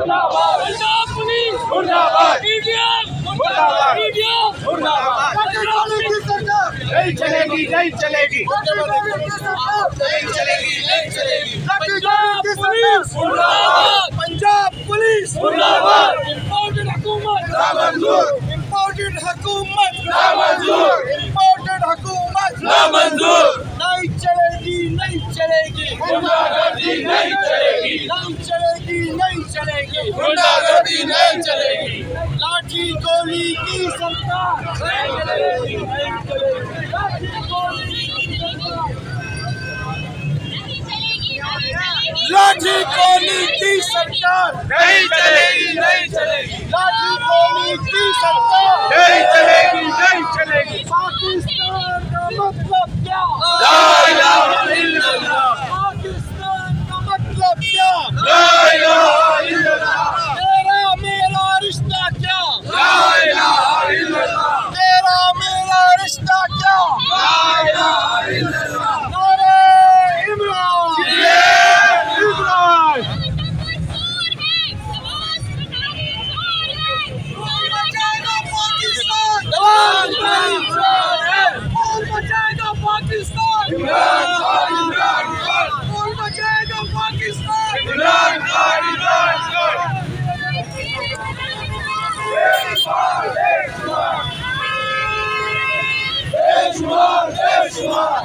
Punjab police media नहीं चलेगी, नहीं चलेगी, Punjab police Punjab police imported हुकूमत नामंजूर, इम्पोर्टेड हुकूमत नामंजूर, इम्पोर्टेड हुकूमत नामंजूर, नहीं चलेगी, नहीं चलेगी, गुंडागर्दी नहीं चलेगी, नहीं चलेगी, नहीं चलेगी, गुंडागर्दी नहीं चलेगी, लाठी गोली की सरकार नहीं चलेगी, नहीं चलेगी, लाठी गोली की सरकार लाठी गोली की सरकार नहीं चलेगी, नहीं चलेगी, लाठी गोली की सरकार नहीं चलेगी, नहीं चलेगी। पाकिस्तान का मतलब क्या ला इलाहा इल्लल्लाह, पाकिस्तान का मतलब क्या ला इलाहा इल्लल्लाह, तेरा मेरा रिश्ता क्या ला इलाहा इल्लल्लाह, तेरा मेरा रिश्ता क्या ला इलाहा इल्लल्लाह। नारे इमरान इमरान बचाएगा पाकिस्तान इमरान खान, कौन बचाएगा पाकिस्तान इमरान खान, इमरान खान, कौन बचाएगा पाकिस्तान इमरान खान, इमरान खान। बेशुमार, बेशुमार, बेशुमार,